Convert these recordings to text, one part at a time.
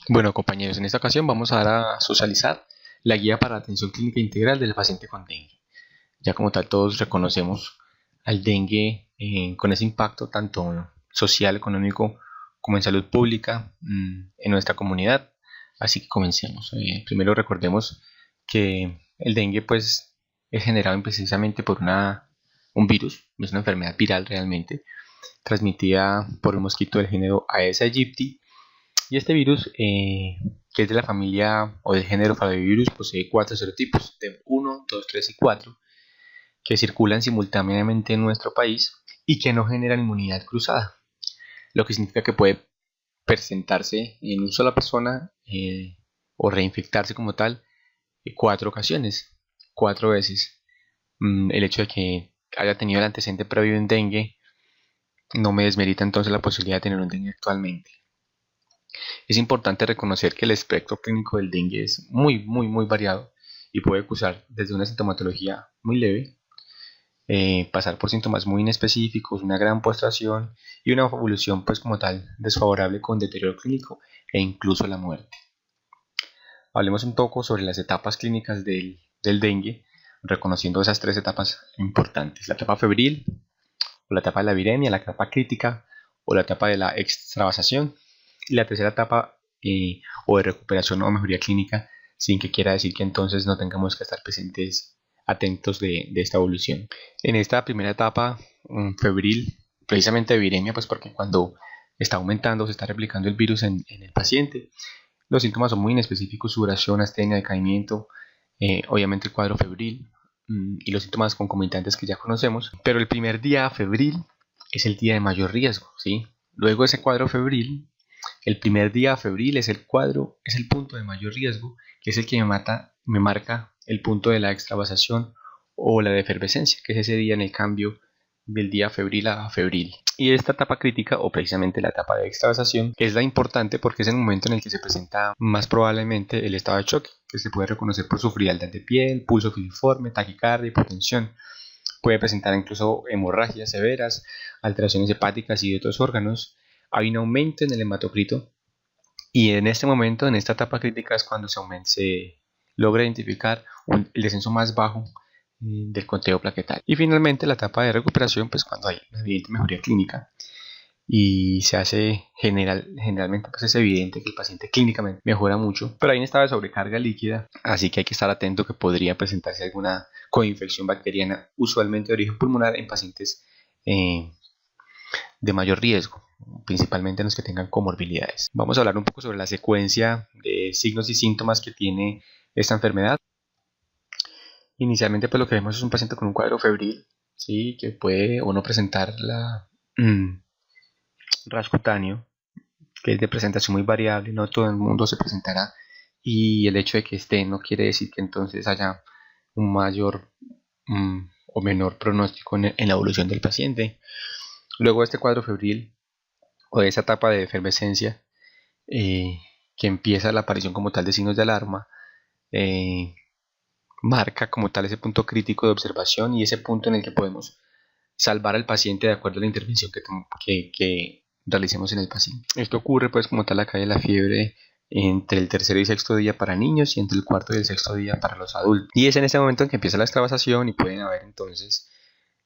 Bueno, compañeros, en esta ocasión vamos a socializar la guía para la atención clínica integral del paciente con dengue. Ya como tal todos reconocemos al dengue con ese impacto tanto social, económico como en salud pública en nuestra comunidad. Así que comencemos. Primero recordemos que el dengue pues es generado precisamente por un virus, es una enfermedad viral realmente, transmitida por un mosquito del género Aedes aegypti. Y este virus, que es de la familia o del género Flavivirus, posee cuatro serotipos, de 1, 2, 3 y 4, que circulan simultáneamente en nuestro país y que no generan inmunidad cruzada, lo que significa que puede presentarse en una sola persona o reinfectarse como tal cuatro ocasiones, cuatro veces. El hecho de que haya tenido el antecedente previo en dengue no me desmerita entonces la posibilidad de tener un dengue actualmente. Es importante reconocer que el espectro clínico del dengue es muy variado y puede cursar desde una sintomatología muy leve, pasar por síntomas muy inespecíficos, una gran postración y una evolución pues como tal desfavorable con deterioro clínico e incluso la muerte. Hablemos un poco sobre las etapas clínicas del dengue, reconociendo esas tres etapas importantes: la etapa febril, o la etapa de la viremia, la etapa crítica o la etapa de la extravasación, y la tercera etapa o de recuperación o mejoría clínica, sin que quiera decir que entonces no tengamos que estar presentes, atentos de esta evolución. En esta primera etapa febril, precisamente de viremia, pues porque cuando está aumentando, se está replicando el virus en el paciente, los síntomas son muy inespecíficos: sudoración, astenia, decaimiento, obviamente el cuadro febril y los síntomas concomitantes que ya conocemos. Pero el primer día febril es el día de mayor riesgo, ¿sí? Luego ese cuadro febril, el primer día febril es el punto de mayor riesgo, que es el que me marca el punto de la extravasación o la de efervescencia, que es ese día en el cambio del día febril a febril. Y esta etapa crítica, o precisamente la etapa de extravasación, es la importante porque es el momento en el que se presenta más probablemente el estado de choque, que se puede reconocer por su frialdad de piel, pulso filiforme, taquicardia, hipotensión. Puede presentar incluso hemorragias severas, alteraciones hepáticas y de otros órganos. Hay un aumento en el hematocrito y en este momento, en esta etapa crítica, es cuando se logra identificar el descenso más bajo del conteo plaquetario. Y finalmente la etapa de recuperación, pues cuando hay una evidente mejoría clínica y se hace generalmente pues es evidente que el paciente clínicamente mejora mucho, pero hay un estado de sobrecarga líquida, así que hay que estar atento que podría presentarse alguna coinfección bacteriana, usualmente de origen pulmonar, en pacientes de mayor riesgo, principalmente en los que tengan comorbilidades. Vamos a hablar un poco sobre la secuencia de signos y síntomas que tiene esta enfermedad. Inicialmente pues lo que vemos es un paciente con un cuadro febril, ¿sí? Que puede o no presentar la rasgo cutáneo, que es de presentación muy variable, no todo el mundo se presentará, y el hecho de que esté no quiere decir que entonces haya un mayor o menor pronóstico en la evolución del paciente. Luego de este cuadro febril o de esa etapa de efervescencia, que empieza la aparición como tal de signos de alarma, marca como tal ese punto crítico de observación y ese punto en el que podemos salvar al paciente de acuerdo a la intervención que realicemos en el paciente. Esto ocurre pues como tal acá de la fiebre entre el tercer y sexto día para niños y entre el cuarto y el sexto día para los adultos. Y es en ese momento en que empieza la extravasación y pueden haber entonces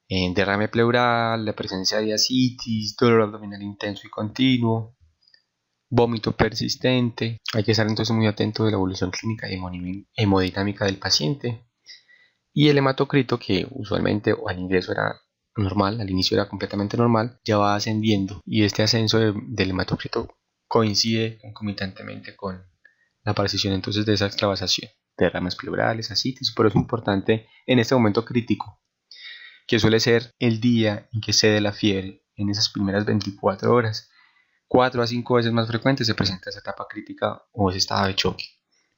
derrame pleural, la presencia de ascitis, dolor abdominal intenso y continuo, vómito persistente. Hay que estar entonces muy atento de la evolución clínica y hemodinámica del paciente. Y el hematocrito, que usualmente o al ingreso era normal, al inicio era completamente normal, ya va ascendiendo, y este ascenso del hematocrito coincide concomitantemente con la aparición entonces de esa extravasación, derrames pleurales, ascitis. Pero es importante en este momento crítico, que suele ser el día en que cede la fiebre, en esas primeras 24 horas, 4 a 5 veces más frecuente se presenta esa etapa crítica o ese estado de choque.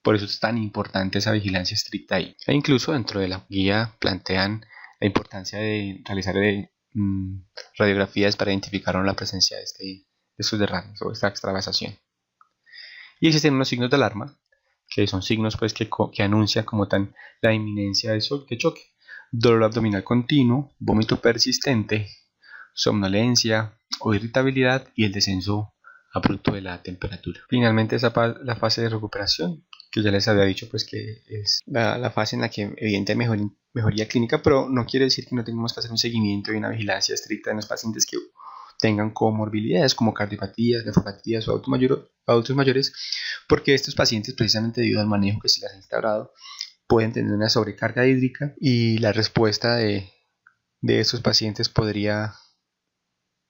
Por eso es tan importante esa vigilancia estricta ahí. E incluso dentro de la guía plantean la importancia de realizar radiografías para identificar la presencia de estos derrames o esta extravasación. Y existen unos signos de alarma, que son signos pues, que anuncian como tal la inminencia de choque: dolor abdominal continuo, vómito persistente, somnolencia o irritabilidad y el descenso abrupto de la temperatura. Finalmente la fase de recuperación, que ya les había dicho pues que es la fase en la que evidentemente mejoría clínica, pero no quiere decir que no tengamos que hacer un seguimiento y una vigilancia estricta en los pacientes que tengan comorbilidades como cardiopatías, nefropatías o adultos mayores, porque estos pacientes, precisamente debido al manejo que se les ha instaurado, pueden tener una sobrecarga hídrica y la respuesta de estos pacientes podría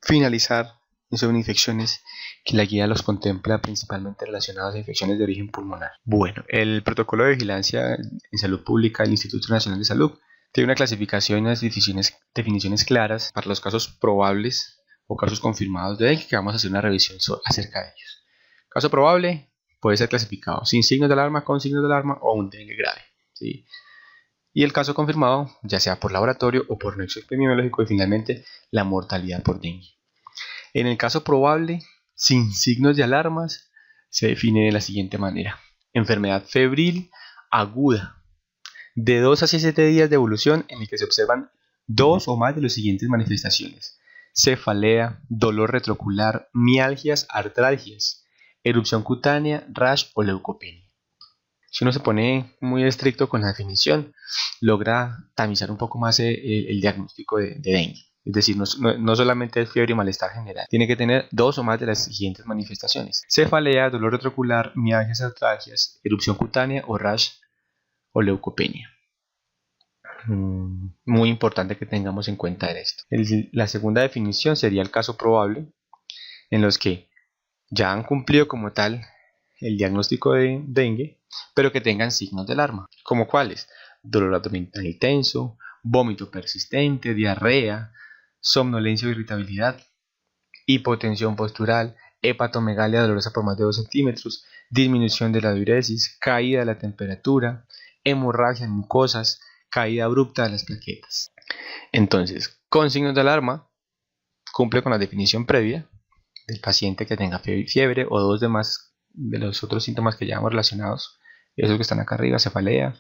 finalizar en infecciones que la guía los contempla principalmente relacionadas a infecciones de origen pulmonar. Bueno, el protocolo de vigilancia en salud pública del Instituto Nacional de Salud tiene una clasificación y unas definiciones claras para los casos probables o casos confirmados de dengue, que vamos a hacer una revisión acerca de ellos. Caso probable puede ser clasificado sin signos de alarma, con signos de alarma o un dengue grave, ¿sí? Y el caso confirmado, ya sea por laboratorio o por nexo epidemiológico, y finalmente la mortalidad por dengue. En el caso probable, sin signos de alarmas, se define de la siguiente manera: enfermedad febril aguda, de 2 a 7 días de evolución, en el que se observan 2 o más de las siguientes manifestaciones: cefalea, dolor retrocular, mialgias, artralgias, erupción cutánea, rash o leucopenia. Si uno se pone muy estricto con la definición, logra tamizar un poco más el diagnóstico de dengue. Es decir, no solamente es fiebre y malestar general, tiene que tener 2 o más de las siguientes manifestaciones: cefalea, dolor retrocular, mialgias, artralgias, erupción cutánea o rash o leucopenia. Muy importante que tengamos en cuenta esto. La segunda definición sería el caso probable, en los que ya han cumplido como tal el diagnóstico de dengue, pero que tengan signos de alarma, como cuáles: dolor abdominal intenso, vómito persistente, diarrea, somnolencia o irritabilidad, hipotensión postural, hepatomegalia dolorosa por más de 2 centímetros, disminución de la diuresis, caída de la temperatura, hemorragia en mucosas, caída abrupta de las plaquetas. Entonces, con signos de alarma, cumple con la definición previa del paciente que tenga fiebre o 2 demás de los otros síntomas que llevamos relacionados, esos que están acá arriba: cefalea,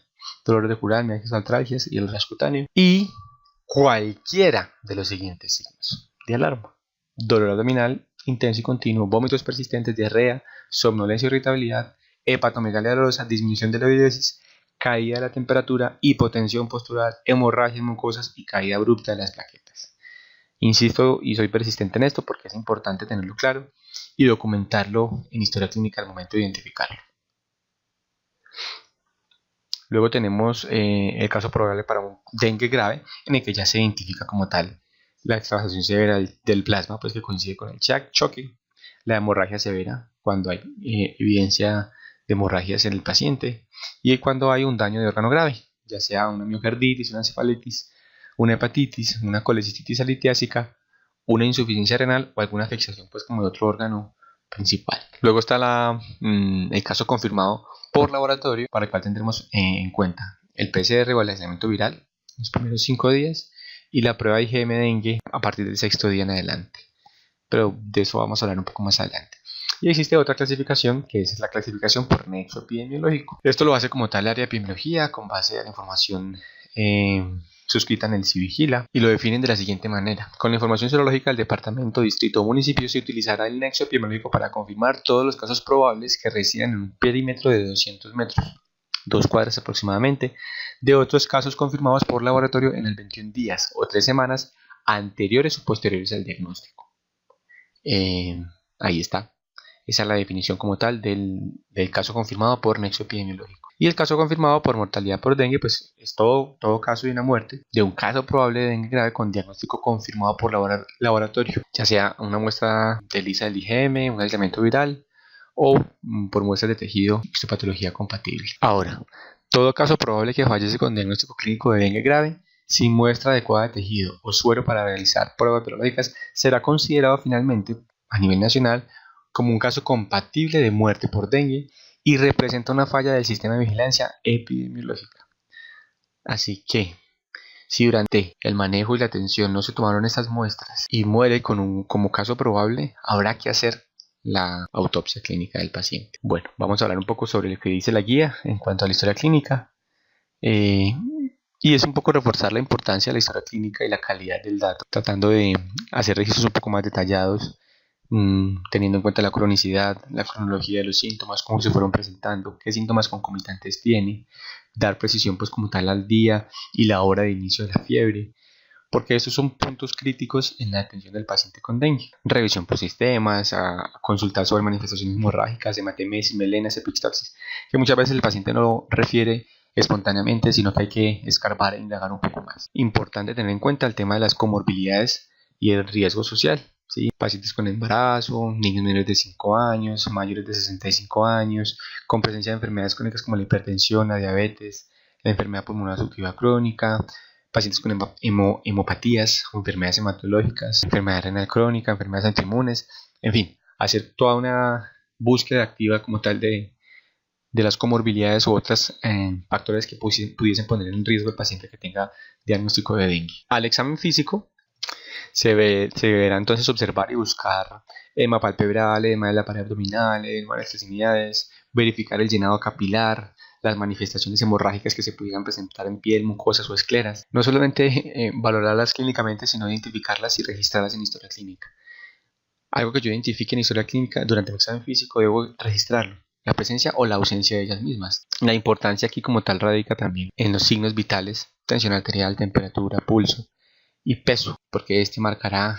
dolor retrocular, mialgias, artralgias y el rash cutáneo, y cualquiera de los siguientes signos de alarma: dolor abdominal intenso y continuo, vómitos persistentes, diarrea, somnolencia o irritabilidad, hepatomegalia dolorosa, disminución de la diuresis, caída de la temperatura, hipotensión postural, hemorragia en mucosas y caída abrupta de las plaquetas. Insisto y soy persistente en esto porque es importante tenerlo claro y documentarlo en historia clínica al momento de identificarlo. Luego tenemos el caso probable para un dengue grave, en el que ya se identifica como tal la extravasación severa del plasma, pues que coincide con el choque, la hemorragia severa, cuando hay evidencia de hemorragias en el paciente, y cuando hay un daño de órgano grave, ya sea una miocarditis, una encefalitis, una hepatitis, una colecistitis litiásica, una insuficiencia renal o alguna afectación pues como de otro órgano principal. Luego está el caso confirmado por laboratorio, para el cual tendremos en cuenta el PCR o el aislamiento viral los primeros 5 días y la prueba IgM dengue a partir del 6º día en adelante, pero de eso vamos a hablar un poco más adelante. Y existe otra clasificación, que es la clasificación por nexo epidemiológico. Esto lo hace como tal el área de epidemiología con base a la información suscrita en el CIVIGILA, y lo definen de la siguiente manera: con la información serológica del departamento, distrito o municipio se utilizará el nexo epidemiológico para confirmar todos los casos probables que residen en un perímetro de 200 metros, 2 cuadras aproximadamente, de otros casos confirmados por laboratorio en los 21 días o 3 semanas anteriores o posteriores al diagnóstico. Ahí está. Esa es la definición como tal del caso confirmado por nexo epidemiológico. Y el caso confirmado por mortalidad por dengue, pues es todo caso de una muerte de un caso probable de dengue grave con diagnóstico confirmado por laboratorio, ya sea una muestra de lisa del IgM, un aislamiento viral o por muestras de tejido y histopatología compatible. Ahora, todo caso probable que fallece con diagnóstico clínico de dengue grave sin muestra adecuada de tejido o suero para realizar pruebas biológicas será considerado finalmente a nivel nacional como un caso compatible de muerte por dengue y representa una falla del sistema de vigilancia epidemiológica. Así que, si durante el manejo y la atención no se tomaron estas muestras y muere como caso probable, habrá que hacer la autopsia clínica del paciente. Bueno, vamos a hablar un poco sobre lo que dice la guía en cuanto a la historia clínica. Y es un poco reforzar la importancia de la historia clínica y la calidad del dato, tratando de hacer registros un poco más detallados teniendo en cuenta la cronicidad, la cronología de los síntomas, cómo se fueron presentando, qué síntomas concomitantes tiene, dar precisión pues como tal al día y la hora de inicio de la fiebre, porque estos son puntos críticos en la atención del paciente con dengue. Revisión por sistemas, a consultar sobre manifestaciones hemorrágicas, hematemesis, melenas, epistaxis, que muchas veces el paciente no lo refiere espontáneamente, sino que hay que escarbar e indagar un poco más. Importante tener en cuenta el tema de las comorbilidades y el riesgo social. ¿Sí? Pacientes con embarazo, niños menores de 5 años, mayores de 65 años, con presencia de enfermedades crónicas como la hipertensión, la diabetes, la enfermedad pulmonar obstructiva crónica, pacientes con hemopatías o enfermedades hematológicas, enfermedad renal crónica, enfermedades autoinmunes, en fin, hacer toda una búsqueda activa como tal de las comorbilidades u otros factores que pudiesen poner en riesgo al paciente que tenga diagnóstico de dengue. Al examen físico se deberá entonces observar y buscar edema palpebral, edema de la pared abdominal, edema de las extremidades, verificar el llenado capilar, las manifestaciones hemorrágicas que se pudieran presentar en piel, mucosas o escleras. No solamente valorarlas clínicamente, sino identificarlas y registrarlas en historia clínica. Algo que yo identifique en historia clínica durante el examen físico debo registrarlo, la presencia o la ausencia de ellas mismas. La importancia aquí como tal radica también en los signos vitales, tensión arterial, temperatura, pulso y peso, porque este marcará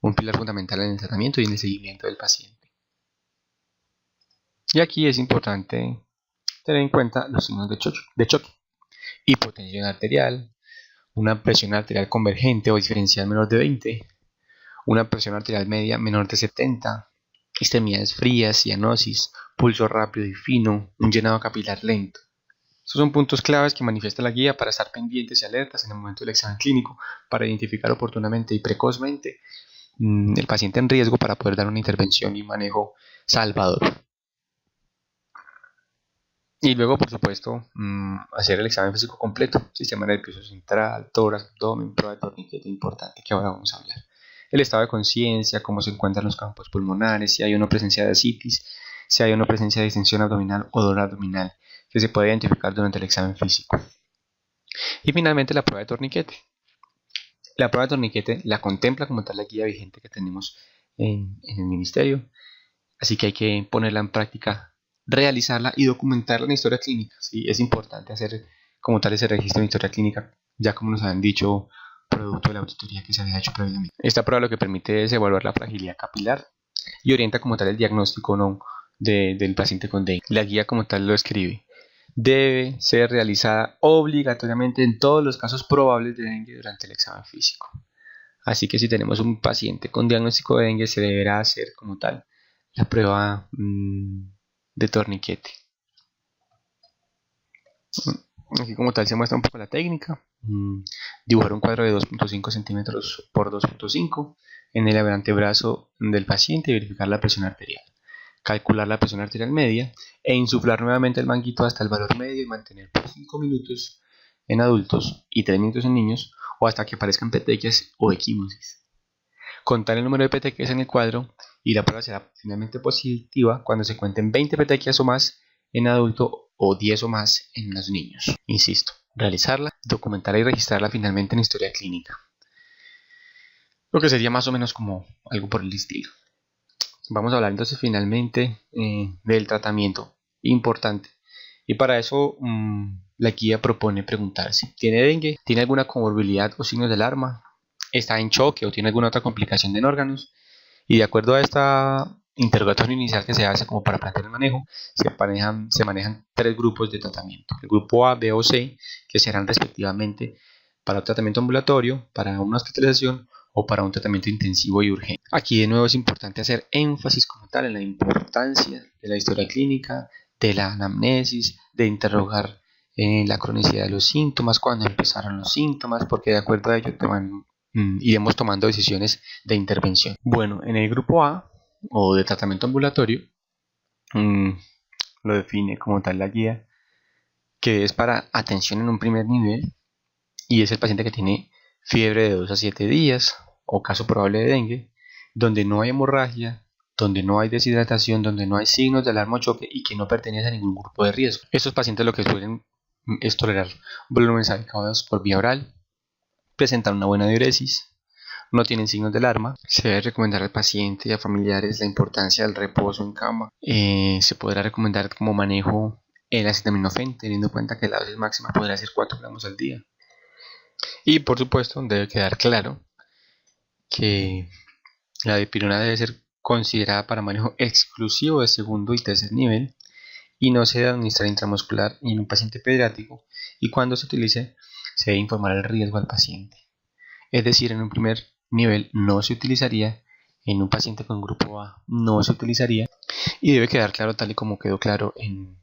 un pilar fundamental en el tratamiento y en el seguimiento del paciente. Y aquí es importante tener en cuenta los signos de choque. Hipotensión arterial, una presión arterial convergente o diferencial menor de 20, una presión arterial media menor de 70, extremidades frías, cianosis, pulso rápido y fino, un llenado capilar lento. Estos son puntos claves que manifiesta la guía para estar pendientes y alertas en el momento del examen clínico, para identificar oportunamente y precozmente el paciente en riesgo para poder dar una intervención y manejo salvador. Y luego, por supuesto, hacer el examen físico completo, sistema nervioso central, tórax, abdomen, prueba de torniquete importante que ahora vamos a hablar. El estado de conciencia, cómo se encuentran los campos pulmonares, si hay o no presencia de ascitis, si hay o no presencia de distensión abdominal o dolor abdominal, que se puede identificar durante el examen físico. Y finalmente la prueba de torniquete. La prueba de torniquete la contempla como tal la guía vigente que tenemos en el ministerio, así que hay que ponerla en práctica, realizarla y documentarla en historia clínica. ¿Sí? Es importante hacer como tal ese registro en historia clínica, ya como nos han dicho, producto de la auditoría que se había hecho previamente. Esta prueba lo que permite es evaluar la fragilidad capilar y orienta como tal el diagnóstico no del paciente con dengue. La guía como tal lo escribe. Debe ser realizada obligatoriamente en todos los casos probables de dengue durante el examen físico. Así que si tenemos un paciente con diagnóstico de dengue, se deberá hacer como tal la prueba de torniquete. Aquí como tal se muestra un poco la técnica. Dibujar un cuadro de 2.5 centímetros por 2.5 en el antebrazo del paciente y verificar la presión arterial. Calcular la presión arterial media e insuflar nuevamente el manguito hasta el valor medio y mantener por 5 minutos en adultos y 3 minutos en niños o hasta que aparezcan petequias o equimosis. Contar el número de petequias en el cuadro y la prueba será finalmente positiva cuando se cuenten 20 petequias o más en adulto o 10 o más en los niños. Insisto, realizarla, documentarla y registrarla finalmente en historia clínica. Lo que sería más o menos como algo por el estilo. Vamos a hablar entonces finalmente del tratamiento importante. Y para eso la guía propone preguntarse: ¿tiene dengue? ¿Tiene alguna comorbilidad o signos de alarma? ¿Está en choque o tiene alguna otra complicación en órganos? Y de acuerdo a esta interrogatorio inicial que se hace como para plantear el manejo, se manejan 3 grupos de tratamiento. El grupo A, B o C, que serán respectivamente para un tratamiento ambulatorio, para una hospitalización o para un tratamiento intensivo y urgente. Aquí de nuevo es importante hacer énfasis como tal en la importancia de la historia clínica, de la anamnesis, de interrogar la cronicidad de los síntomas, cuándo empezaron los síntomas, porque de acuerdo a ello iremos tomando decisiones de intervención. Bueno, en el grupo A o de tratamiento ambulatorio, lo define como tal la guía, que es para atención en un primer nivel y es el paciente que tiene fiebre de 2 a 7 días o caso probable de dengue, donde no hay hemorragia, donde no hay deshidratación, donde no hay signos de alarma o choque y que no pertenece a ningún grupo de riesgo. Estos pacientes lo que suelen es tolerar volúmenes adecuados por vía oral, presentan una buena diuresis, no tienen signos de alarma. Se debe recomendar al paciente y a familiares la importancia del reposo en cama. Se podrá recomendar como manejo el acetaminofén, teniendo en cuenta que la dosis máxima podrá ser 4 gramos al día. Y por supuesto debe quedar claro que la dipirona debe ser considerada para manejo exclusivo de segundo y tercer nivel y no se debe administrar intramuscular en un paciente pediátrico, y cuando se utilice se debe informar el riesgo al paciente. Es decir, en un primer nivel no se utilizaría, en un paciente con grupo A no se utilizaría, y debe quedar claro tal y como quedó claro en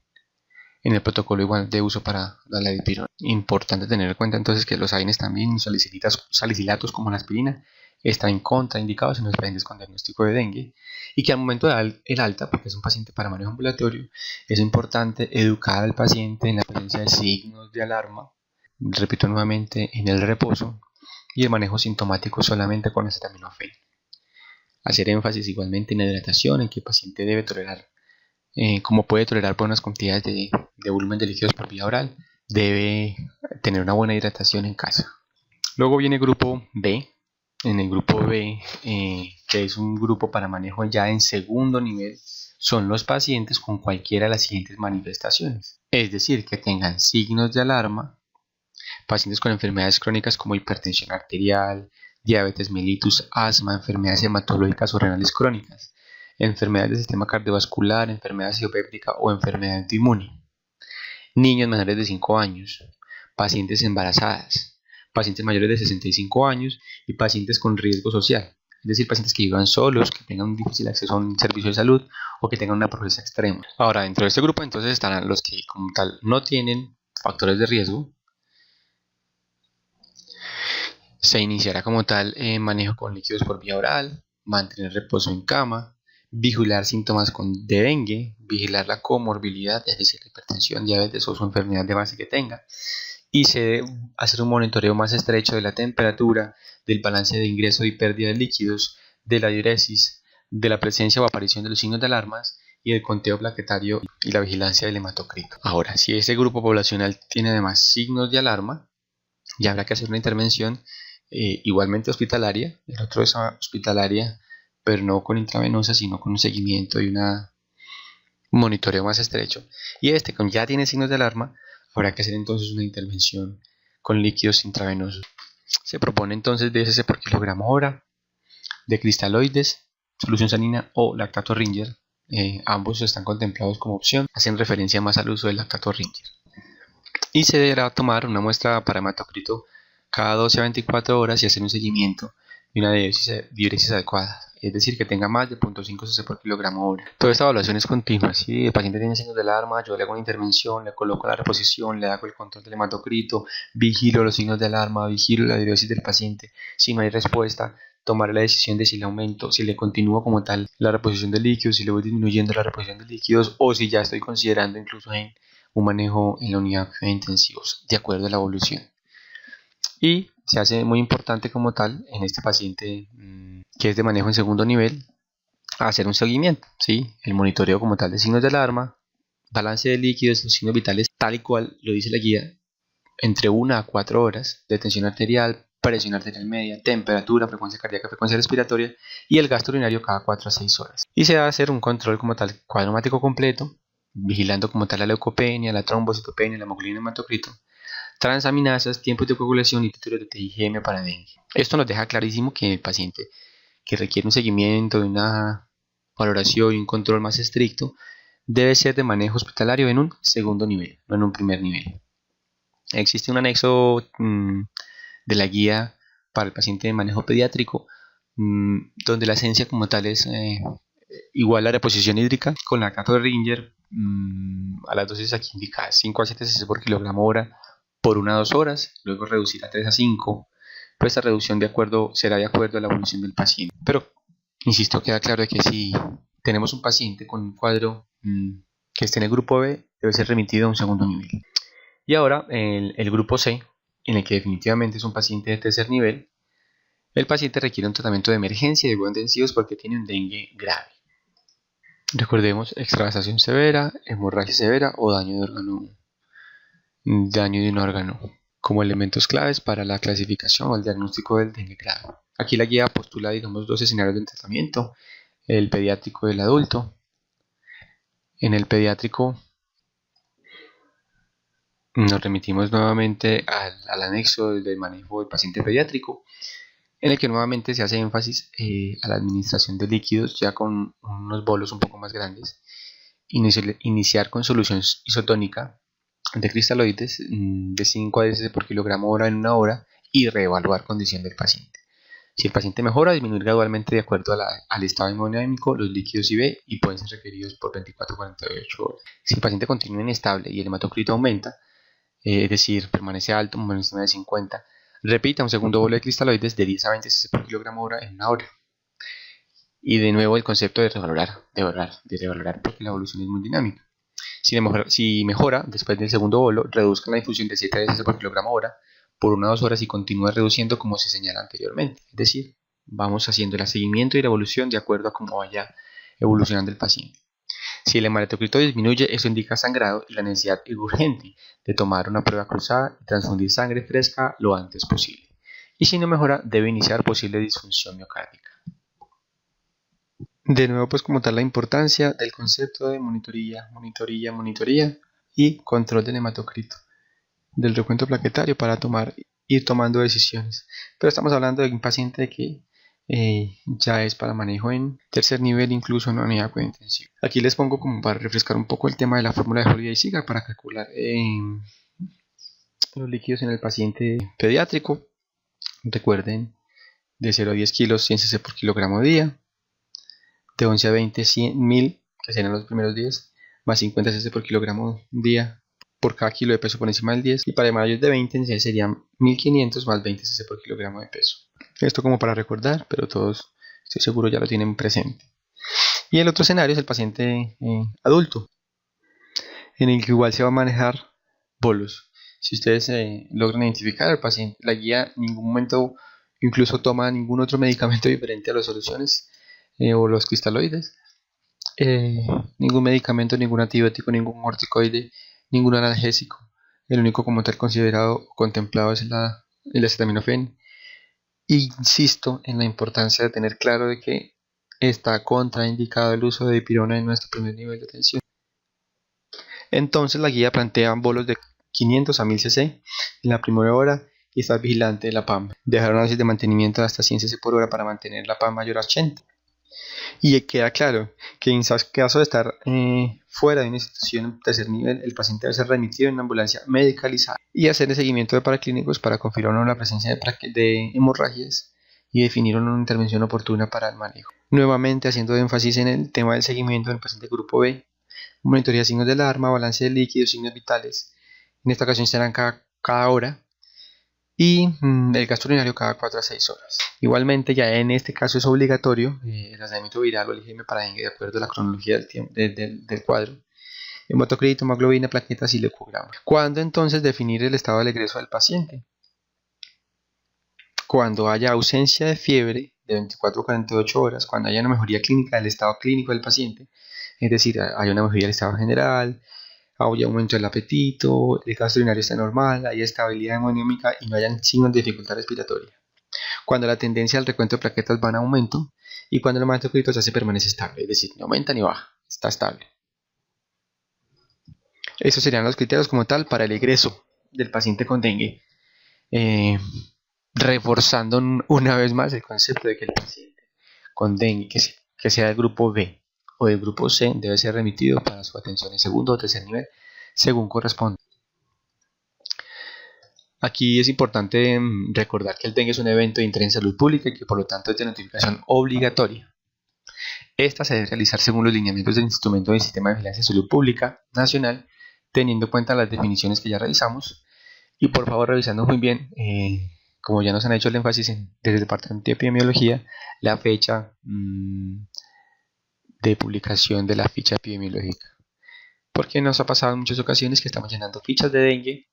el protocolo igual de uso para la dipirona. Importante tener en cuenta entonces que los AINES también salicilatos como la aspirina están contraindicados en los pacientes con diagnóstico de dengue, y que al momento de dar el alta, porque es un paciente para manejo ambulatorio, es importante educar al paciente en la presencia de signos de alarma, repito nuevamente, en el reposo y el manejo sintomático solamente con acetaminofén. Hacer énfasis igualmente en la hidratación, en que el paciente debe tolerar, como puede tolerar buenas cantidades de volumen de líquidos por vía oral, debe tener una buena hidratación en casa. Luego viene el grupo B. En el grupo B, que es un grupo para manejo ya en segundo nivel, son los pacientes con cualquiera de las siguientes manifestaciones. Es decir, que tengan signos de alarma, pacientes con enfermedades crónicas como hipertensión arterial, diabetes mellitus, asma, enfermedades hematológicas o renales crónicas, enfermedades del sistema cardiovascular, enfermedad idiopática o enfermedad autoinmune, niños menores de 5 años, pacientes embarazadas, pacientes mayores de 65 años y pacientes con riesgo social, es decir, pacientes que vivan solos, que tengan un difícil acceso a un servicio de salud o que tengan una pobreza extrema. Ahora, dentro de este grupo entonces estarán los que como tal no tienen factores de riesgo. Se iniciará como tal manejo con líquidos por vía oral, mantener reposo en cama, vigilar síntomas de dengue, vigilar la comorbilidad, es decir, hipertensión, diabetes o su enfermedad de base que tenga, y se debe hacer un monitoreo más estrecho de la temperatura, del balance de ingreso y pérdida de líquidos, de la diuresis, de la presencia o aparición de los signos de alarmas y el conteo plaquetario y la vigilancia del hematocrito. Ahora, si este grupo poblacional tiene además signos de alarma, ya habrá que hacer una intervención igualmente hospitalaria. El otro es hospitalaria, pero no con intravenosa, sino con un seguimiento y un monitoreo más estrecho. Y como ya tiene signos de alarma, habrá que hacer entonces una intervención con líquidos intravenosos. Se propone entonces DSC por kilogramo hora de cristaloides, solución salina o lactato Ringer. Ambos están contemplados como opción, hacen referencia más al uso del lactato Ringer. Y se deberá tomar una muestra para hematocrito cada 12 a 24 horas y hacer un seguimiento y una diuresis adecuada, es decir, que tenga más de 0.5 cc por kilogramo hora. Toda esta evaluación es continua. Si el paciente tiene signos de alarma, yo le hago una intervención, le coloco la reposición, le hago el control del hematocrito, vigilo los signos de alarma, vigilo la diuresis del paciente. Si no hay respuesta, tomaré la decisión de si le aumento, si le continúo como tal la reposición de líquidos, si le voy disminuyendo la reposición de líquidos o si ya estoy considerando incluso en un manejo en la unidad de intensivos, de acuerdo a la evolución. Y se hace muy importante como tal en este paciente que es de manejo en segundo nivel, hacer un seguimiento, ¿sí? El monitoreo como tal de signos de alarma, balance de líquidos, los signos vitales, tal y cual lo dice la guía, entre 1 a 4 horas, de tensión arterial, presión arterial media, temperatura, frecuencia cardíaca, frecuencia respiratoria y el gasto urinario cada 4 a 6 horas. Y se va a hacer un control como tal cuadromático completo, vigilando como tal la leucopenia, la trombocitopenia, la hemoglobina, hematocrito, transaminasas, tiempos de coagulación y títulos de TIgM para dengue. Esto nos deja clarísimo que el paciente que requiere un seguimiento, una valoración y un control más estricto debe ser de manejo hospitalario en un segundo nivel, no en un primer nivel. Existe un anexo de la guía para el paciente de manejo pediátrico donde la esencia como tal es igual a la reposición hídrica con lactato de Ringer a las dosis aquí indicadas, 5 a 7 cc por kilogramo hora por 1 a 2 horas, luego reducir a 3 a 5, pero esta reducción será de acuerdo a la evolución del paciente. Pero, insisto, queda claro de que si tenemos un paciente con un cuadro que esté en el grupo B, debe ser remitido a un segundo nivel. Y ahora, el grupo C, en el que definitivamente es un paciente de tercer nivel, el paciente requiere un tratamiento de emergencia de cuidados intensivos porque tiene un dengue grave. Recordemos, extravasación severa, hemorragia severa o daño de un órgano como elementos claves para la clasificación o el diagnóstico del dengue grave. Aquí la guía postula, digamos, dos escenarios de tratamiento, el pediátrico y el adulto. En el pediátrico nos remitimos nuevamente al anexo del manejo del paciente pediátrico, en el que nuevamente se hace énfasis a la administración de líquidos ya con unos bolos un poco más grandes, iniciar con solución isotónica de cristaloides de 5 a 10 cc por kilogramo hora en una hora y reevaluar condición del paciente. Si el paciente mejora, disminuir gradualmente de acuerdo al estado hemodinámico los líquidos IV y pueden ser requeridos por 24 a 48 horas. Si el paciente continúa inestable y el hematocrito aumenta, es decir, permanece alto, por encima de 50, repita un segundo bolo de cristaloides de 10 a 20 cc por kilogramo hora en una hora. Y de nuevo el concepto de revalorar porque la evolución es muy dinámica. Si mejora después del segundo bolo, reduzcan la infusión de 7 a 10 cc por kilogramo hora por 1 a 2 horas y continúa reduciendo como se señala anteriormente. Es decir, vamos haciendo el seguimiento y la evolución de acuerdo a cómo vaya evolucionando el paciente. Si el hematocrito disminuye, eso indica sangrado y la necesidad urgente de tomar una prueba cruzada y transfundir sangre fresca lo antes posible. Y si no mejora, debe iniciar posible disfunción miocárdica. De nuevo, pues como tal, la importancia del concepto de monitoría y control del hematocrito, del recuento plaquetario para ir tomando decisiones. Pero estamos hablando de un paciente que ya es para manejo en tercer nivel, incluso en una unidad intensiva. Aquí les pongo como para refrescar un poco el tema de la fórmula de Holiday-Sigar para calcular los líquidos en el paciente pediátrico. Recuerden, de 0 a 10 kilos 100 cc por kilogramo día, de 11 a 20 100.000, que serán los primeros 10, más 50 cc por kilogramo día por cada kilo de peso por encima del 10, y para mayores de 20 serían 1500 más 20 cc por kilogramo de peso. Esto como para recordar, pero todos estoy seguro ya lo tienen presente. Y el otro escenario es el paciente adulto, en el que igual se va a manejar bolos. Si ustedes logran identificar al paciente, la guía en ningún momento incluso toma ningún otro medicamento diferente a las soluciones o los cristaloides. Ningún medicamento, ningún antibiótico, ningún corticoide, ningún analgésico. El único como tal considerado o contemplado es el acetaminofén. Insisto en la importancia de tener claro de que está contraindicado el uso de dipirona en nuestro primer nivel de tensión. Entonces la guía plantea bolos de 500 a 1000 cc en la primera hora y estar vigilante de la PAM. Dejar una dosis de mantenimiento de hasta 100 cc por hora para mantener la PAM mayor a 80. Y queda claro que en caso de estar fuera de una institución en tercer nivel, el paciente debe ser remitido en una ambulancia medicalizada y hacer el seguimiento de paraclínicos para confirmar la presencia de hemorragias y definir una intervención oportuna para el manejo. Nuevamente haciendo énfasis en el tema del seguimiento del paciente grupo B, monitoría de signos de alarma, balance de líquidos, signos vitales. En esta ocasión serán cada hora y el gasto urinario cada 4 a 6 horas. Igualmente, ya en este caso es obligatorio el aislamiento viral o el IgM para dengue de acuerdo a la cronología del cuadro. Hematocrito, hemoglobina, plaquetas y leucograma. ¿Cuándo entonces definir el estado del egreso del paciente? Cuando haya ausencia de fiebre de 24 a 48 horas, cuando haya una mejoría clínica del estado clínico del paciente, es decir, hay una mejoría del estado general, hay aumento del apetito, el gasto urinario está normal, hay estabilidad hemodinámica y no hayan signos de dificultad respiratoria. Cuando la tendencia al recuento de plaquetas va en aumento y cuando el hematocrito ya se permanece estable, es decir, ni aumenta ni baja, está estable. Esos serían los criterios como tal para el egreso del paciente con dengue. Reforzando una vez más el concepto de que el paciente con dengue que sea del grupo B o del grupo C debe ser remitido para su atención en segundo o tercer nivel según corresponda. Aquí es importante recordar que el dengue es un evento de interés en salud pública y que por lo tanto es de notificación obligatoria. Esta se debe realizar según los lineamientos del Instrumento del Sistema de Vigilancia de Salud Pública Nacional, teniendo en cuenta las definiciones que ya realizamos y por favor revisando muy bien, como ya nos han hecho el énfasis desde el Departamento de Epidemiología, la fecha de publicación de la ficha epidemiológica. Porque nos ha pasado en muchas ocasiones que estamos llenando fichas de dengue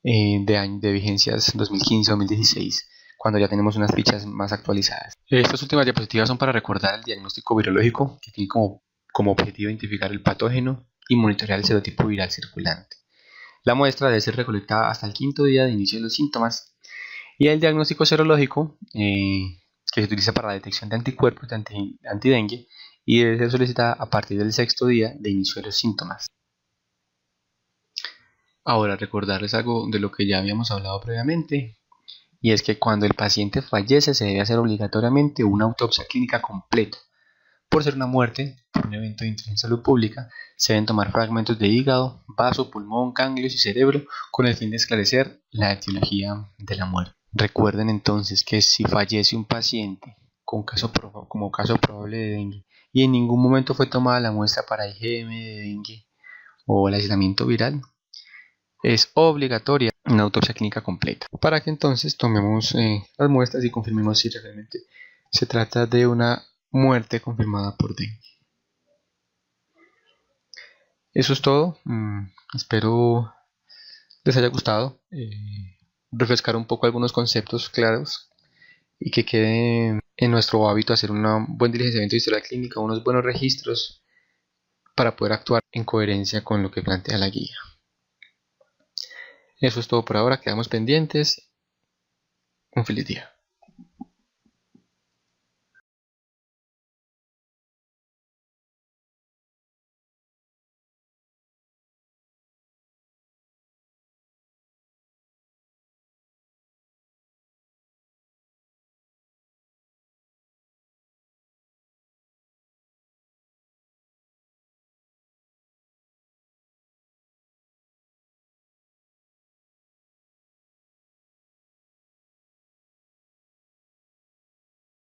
de vigencias 2015-2016, cuando ya tenemos unas fichas más actualizadas. Estas últimas diapositivas son para recordar el diagnóstico virológico, que tiene como objetivo identificar el patógeno y monitorear el serotipo viral circulante. La muestra debe ser recolectada hasta el 5.º día de inicio de los síntomas y el diagnóstico serológico, que que se utiliza para la detección de anticuerpos de antidengue y debe ser solicitada a partir del 6º día de inicio de los síntomas. Ahora, recordarles algo de lo que ya habíamos hablado previamente, y es que cuando el paciente fallece se debe hacer obligatoriamente una autopsia clínica completa. Por ser una muerte por un evento de interés en salud pública, se deben tomar fragmentos de hígado, vaso, pulmón, ganglios y cerebro con el fin de esclarecer la etiología de la muerte. Recuerden entonces que si fallece un paciente como caso probable de dengue y en ningún momento fue tomada la muestra para IgM de dengue o el aislamiento viral, es obligatoria una autopsia clínica completa para que entonces tomemos las muestras y confirmemos si realmente se trata de una muerte confirmada por dengue. Eso es todo. Espero les haya gustado refrescar un poco algunos conceptos claros y que quede en nuestro hábito hacer un buen diligenciamiento de historia clínica, unos buenos registros para poder actuar en coherencia con lo que plantea la guía. Eso es todo por ahora, quedamos pendientes. Un feliz día.